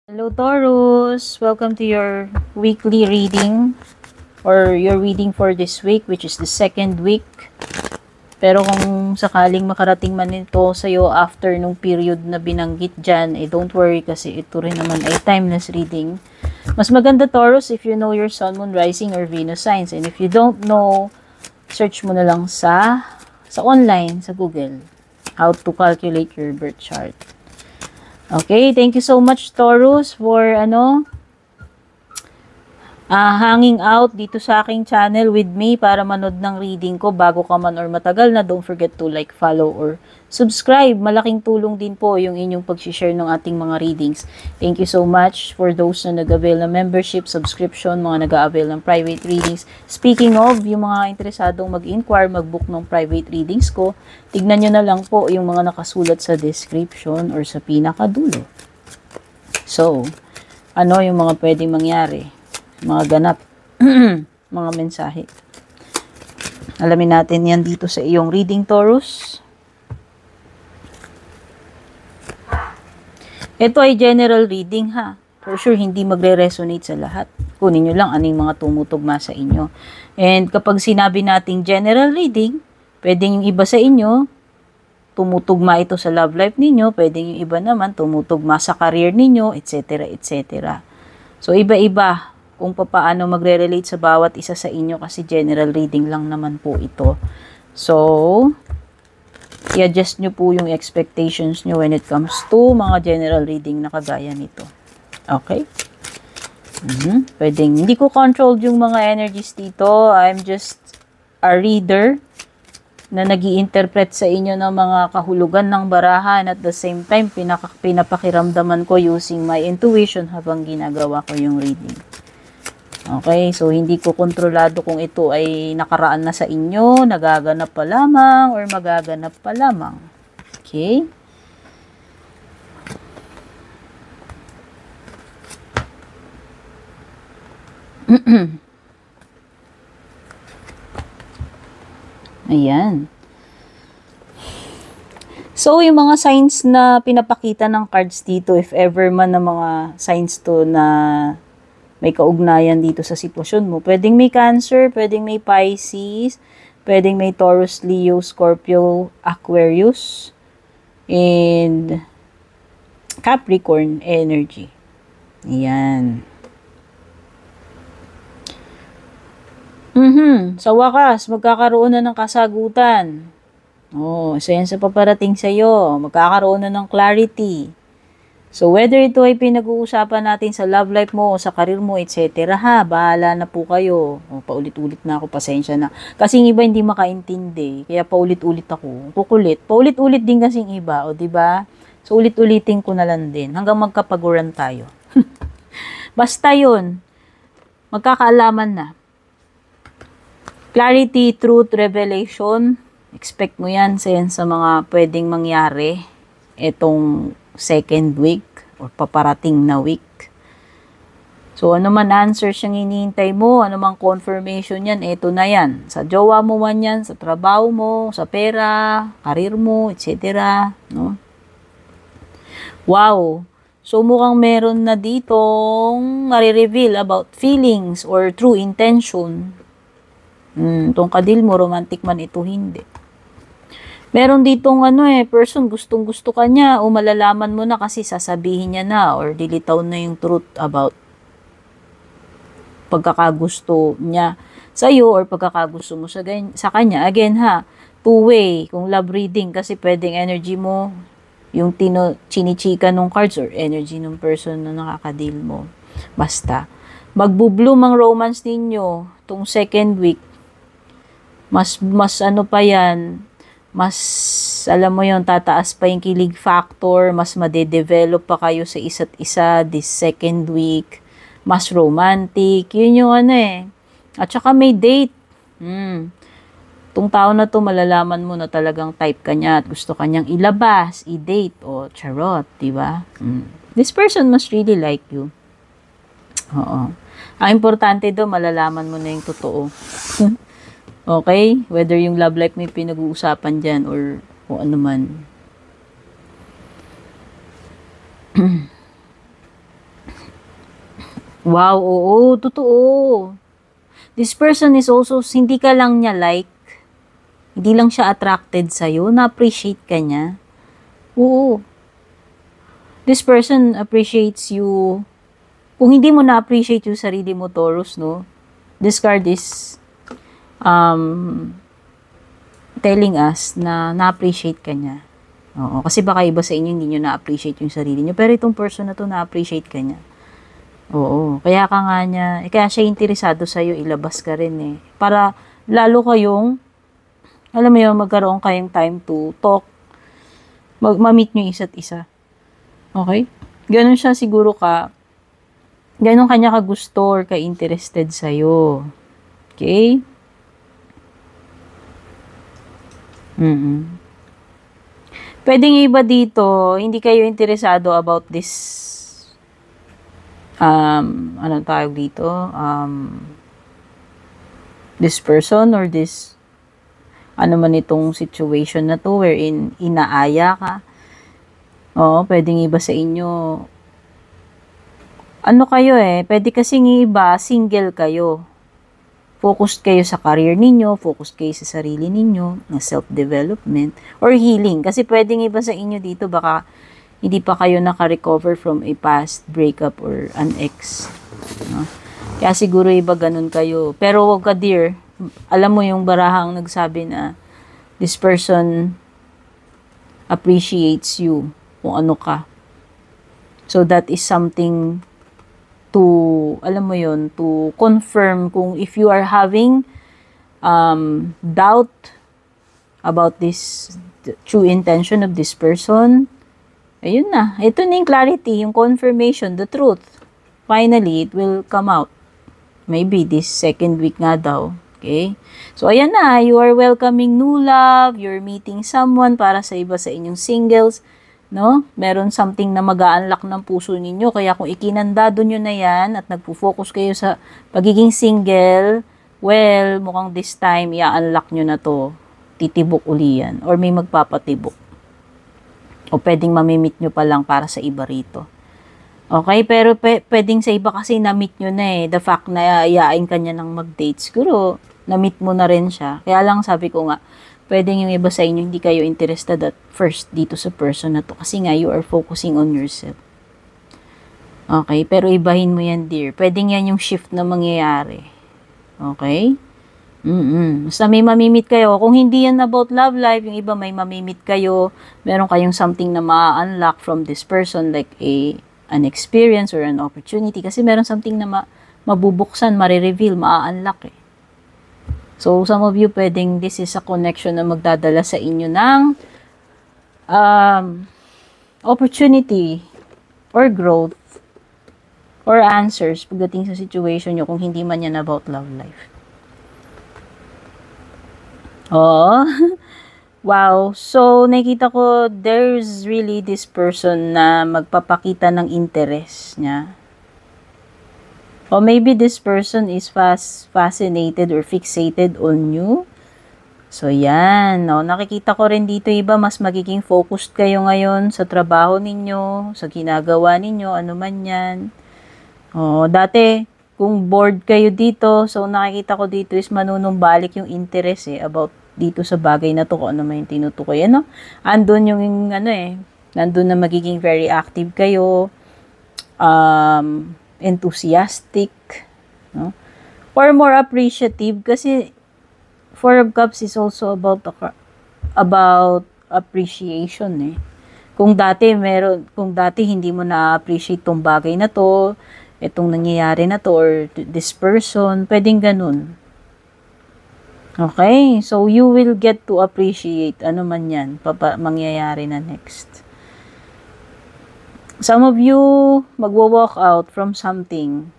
Hello Taurus! Welcome to your weekly reading or your reading for this week, which is the second week. Pero kung sakaling makarating man ito sa'yo after nung period na binanggit dyan, don't worry kasi ito rin naman ay timeless reading. Mas maganda Taurus if you know your Sun, Moon, Rising, or Venus signs. And if you don't know, search mo na lang sa online, sa Google, how to calculate your birth chart. Okay, thank you so much Taurus for hanging out dito sa aking channel with me para manood ng reading ko bago ka man or matagal na. Don't forget to like, follow, or subscribe. Malaking tulong din po yung inyong pag-share ng ating mga readings. Thank you so much for those na nag-avail ng membership, subscription, mga nag-avail ng private readings. Speaking of, yung mga interesadong mag-inquire, mag-book ng private readings ko, tignan nyo na lang po yung mga nakasulat sa description or sa pinakadulo. So, ano yung mga pwedeng mangyari? Mga ganap, mga mensahe. Alamin natin yan dito sa iyong reading, Taurus. Ito ay general reading ha. For sure, hindi magre-resonate sa lahat. Kunin nyo lang anong mga tumutugma sa inyo. And kapag sinabi nating general reading, pwedeng yung iba sa inyo, tumutugma ito sa love life ninyo, pwedeng yung iba naman, tumutugma sa career ninyo, etc. etc. So, iba-iba kung paano magre-relate sa bawat isa sa inyo kasi general reading lang naman po ito. So, i-adjust nyo po yung expectations nyo when it comes to mga general reading na kagaya nito. Okay? Pwedeng, hindi ko control yung mga energies dito. I'm just a reader na nag-i-interpret sa inyo ng mga kahulugan ng barahan at the same time, pinapakiramdaman ko using my intuition habang ginagawa ko yung reading. Okay, so hindi ko kontrolado kung ito ay nakaraan na sa inyo, nagaganap pa lamang, or magaganap pa lamang. Okay? Ayan. So, yung mga signs na pinapakita ng cards dito, if ever man na mga signs to na may kaugnayan dito sa sitwasyon mo. Pwedeng may Cancer, pwedeng may Pisces, pwedeng may Taurus, Leo, Scorpio, Aquarius, and Capricorn energy. Ayan. Sa wakas, magkakaroon na ng kasagutan. Isa yan sa paparating sa'yo. Magkakaroon na ng clarity. So, whether ito ay pinag-uusapan natin sa love life mo, o sa career mo, etc. Bahala na po kayo. Paulit-ulit na ako, pasensya na. Kasing iba hindi makaintindi, kaya paulit-ulit ako. Kukulit. Paulit-ulit din kasing iba, diba? So, ulit-ulitin ko na lang din, hanggang magkapaguran tayo. Basta yun, magkakaalaman na. Clarity, truth, revelation, expect mo yan sa mga pwedeng mangyari itong second week or paparating na week. So, ano man answers yung hinihintay mo, ano man confirmation yan, eto na yan. Sa jowa mo man yan, sa trabaho mo, sa pera, karir mo, etc. No? Wow! So, mukhang meron na ditong nare-reveal about feelings or true intention. Itong kadil mo, romantic man ito, hindi. Meron ditong person gustong-gusto ka niya o malalaman mo na kasi sasabihin niya na or dilitaw na yung truth about pagkakagusto niya sa iyo or pagkakagusto mo sa kanya. Again two-way kung love reading kasi pwedeng energy mo yung chinichika ng cards or energy ng person na nakakadil mo. Basta, magbo-bloom ang romance ninyo tong second week. Mas pa yan, mas, alam mo yon, tataas pa yung kilig factor, mas madedevelop pa kayo sa isa't isa this second week, mas romantic, yun yung At saka may date. Itong tao na to, malalaman mo na talagang type ka niya at gusto kanyang ilabas, i-date, o charot, diba? This person must really like you. Oo. Ang importante do, malalaman mo na yung totoo. Okay? Whether yung love life may pinag-uusapan dyan or kung ano man. Wow, oo, totoo. This person is also, hindi ka lang niya like, hindi lang siya attracted sa'yo, na-appreciate ka niya. Oo. This person appreciates you. Kung hindi mo na-appreciate yung sarili mo, Taurus, no? This card is telling us na na-appreciate ka niya. Oo, kasi baka iba sa inyo hindi nyo na-appreciate yung sarili nyo. Pero itong person na to na-appreciate ka niya. Oo, kaya ka nga niya, kaya siya interesado sa'yo, ilabas ka rin eh. Para lalo kayong, alam mo yun, magkaroon kayong time to talk, ma-meet nyo isa't isa. Okay? Ganon siya siguro ganon kanya ka gusto or ka interested sa'yo. Okay? Pwedeng iba dito, hindi kayo interesado about this, anong tawag dito, this person or this, ano man itong situation na to wherein inaaya ka. Oo, pwedeng iba sa inyo. Ano kayo pwede kasing iba, single kayo. Focused kayo sa career ninyo, focused kayo sa sarili ninyo, na self-development, or healing. Kasi pwedeng iba sa inyo dito, baka hindi pa kayo naka-recover from a past breakup or an ex. No? Kaya siguro iba ganun kayo. Pero wag ka dear, alam mo yung barahang nagsabi na this person appreciates you kung ano ka. So that is something to, alam mo yun, to confirm kung if you are having doubt about this true intention of this person, ayun na. Ito na yung clarity, yung confirmation, the truth. Finally, it will come out. Maybe this second week nga daw. Okay? So, ayan na. You are welcoming new love. You're meeting someone para sa iba sa inyong singles. No? Meron something na mag-a-unlock ng puso ninyo. Kaya kung ikinandado nyo na yan at nagpo-focus kayo sa pagiging single, well, mukhang this time, i-unlock nyo na to. Titibok uli yan. Or may magpapatibok. O pwedeng mamimit nyo pa lang para sa iba rito. Okay? Pero pwedeng sa iba kasi na-meet nyo na The fact na iayain ka niya ng mag-date, siguro, na-meet mo na rin siya. Kaya lang sabi ko nga, pwedeng yung iba sa inyo hindi kayo interested at first dito sa person na to. Kasi nga, you are focusing on yourself. Okay? Pero ibahin mo yan, dear. Pwedeng yan yung shift na mangyayari. Okay? Basta may mamimit kayo. Kung hindi yan about love life, yung iba may mamimit kayo, meron kayong something na ma-unlock from this person, like an experience or an opportunity. Kasi meron something na mabubuksan, marireveal, ma-unlock So, some of you, pwedeng this is a connection na magdadala sa inyo ng opportunity or growth or answers pagdating sa situation nyo kung hindi man yan about love life. Oh, wow. So, nakita ko, there's really this person na magpapakita ng interest niya. Or maybe this person is fascinated or fixated on you. So, yan. No? Nakikita ko rin dito iba, mas magiging focused kayo ngayon sa trabaho ninyo, sa ginagawa ninyo, ano man yan. Dati, kung bored kayo dito, so nakikita ko dito is manunumbalik yung interest about dito sa bagay na to, kung ano man yung tinutukoy. Andun yung nandun na magiging very active kayo, enthusiastic, no? Or more appreciative, kasi Four of Cups is also about appreciation Kung dati hindi mo na-appreciate tong bagay na to, itong nangyayari na to, or this person, pwedeng ganun. Okay? So, you will get to appreciate ano man yan, mangyayari na next. Some of you magwo-walk out from something.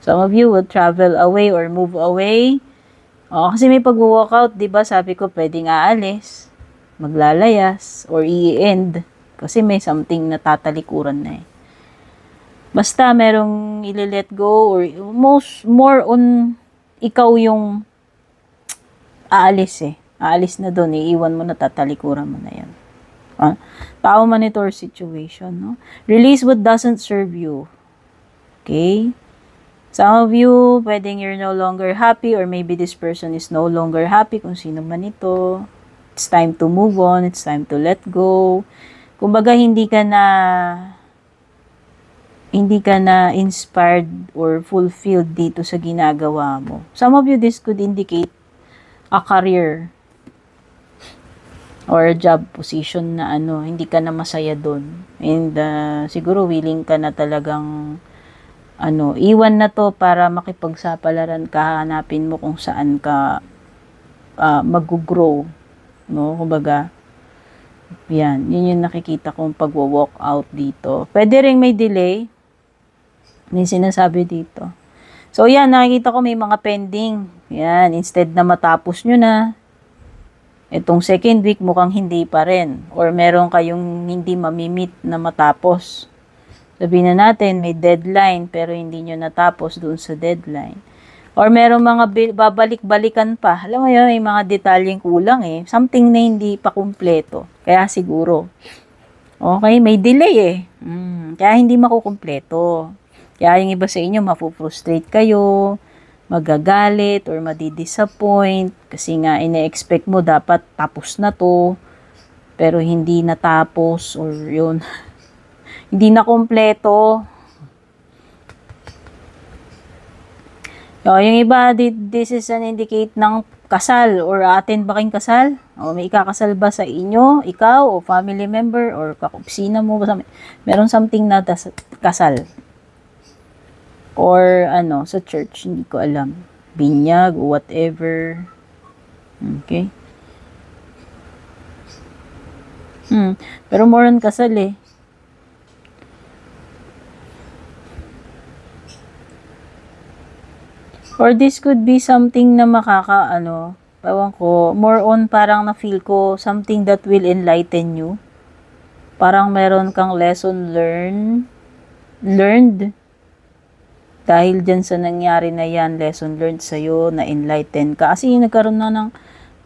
Some of you will travel away or move away. Kasi may pag-walk out, 'di ba? Sabi ko, pwedeng aalis, maglalayas, or i-end. Kasi may something na tatalikuran na Basta merong i-let go, or more on ikaw yung aalis Aalis na doon, iiwan mo na, tatalikuran mo na yan. Tao man ito or situation, no? Release what doesn't serve you. Okay? Some of you, pwedeng you're no longer happy or maybe this person is no longer happy kung sino man ito. It's time to move on. It's time to let go. Kumbaga, hindi ka na inspired or fulfilled dito sa ginagawa mo. Some of you, this could indicate a career or a job position na hindi ka na masaya doon. And siguro willing ka na talagang iwan na to para makipagsapalaran ka, hanapin mo kung saan ka mag-grow, no? Kumbaga, yun yung nakikita kong pag-walk out dito. Pwede ring may delay, may sinasabi dito. So, yan, nakikita ko may mga pending. Yan, instead na matapos nyo na, itong second week mukhang hindi pa rin. Or meron kayong hindi mamimit na matapos. Sabihin na natin, may deadline, pero hindi nyo natapos doon sa deadline. Or merong mga babalik-balikan pa. Alam mo yun, may mga detalyeng kulang eh. Something na hindi pa kumpleto. Kaya siguro. Okay, may delay eh. Kaya hindi makukumpleto. Kaya yung iba sa inyo, mapu-frustrate kayo, magagalit, or madi-disappoint. Kasi nga, ine-expect mo dapat tapos na to. Pero hindi natapos, or yun. Hindi na kumpleto. Yung iba, this is an indicate ng kasal or atin ba kayong kasal? O may ikakasal ba sa inyo, ikaw o family member or kaopisina mo? Meron something na kasal. Or sa church, hindi ko alam. Binyag o whatever. Okay. Pero more on kasal eh. Or this could be something na ewan ko, more on parang na-feel ko something that will enlighten you. Parang meron kang lesson learned. Dahil dyan sa nangyari na yan, lesson learned sa'yo, na-enlighten ka. Kasi nagkaroon na ng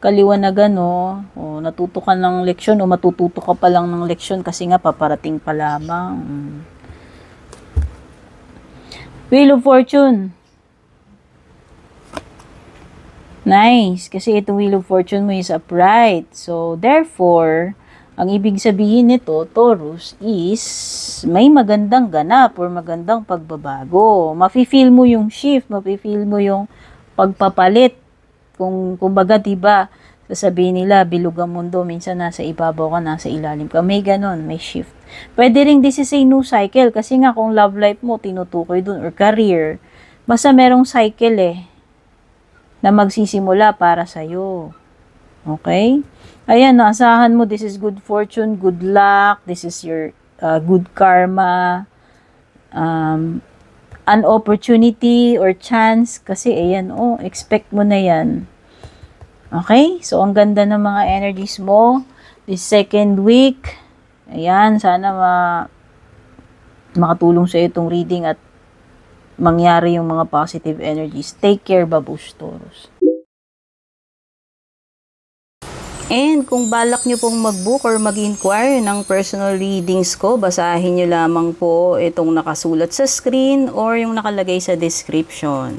kaliwanagan, o natuto ka ng leksyon, o matututo ka pa lang ng leksyon kasi nga paparating pa lamang. Wheel of Fortune. Nice. Kasi itong Wheel of Fortune mo is upright. So, therefore, ang ibig sabihin nito, Taurus, is may magandang ganap or magandang pagbabago. Mafe-feel mo yung shift, mafe-feel mo yung pagpapalit. Kumbaga, diba, sasabihin nila, bilog ang mundo, minsan nasa ibabaw ka, nasa ilalim ka. May ganon, may shift. Pwede rin this is a new cycle kasi nga kung love life mo, tinutukoy dun, or career, basta merong cycle na magsisimula para sa'yo. Okay? Ayan, asahan mo, this is good fortune, good luck, this is your good karma, an opportunity or chance, kasi ayan, expect mo na yan. Okay? So, ang ganda ng mga energies mo, this second week, ayan, sana makatulong sa itong reading at mangyari yung mga positive energies. Take care, Babush Taurus. And kung balak nyo pong mag-book or mag-inquire ng personal readings ko, basahin nyo lamang po itong nakasulat sa screen or yung nakalagay sa description.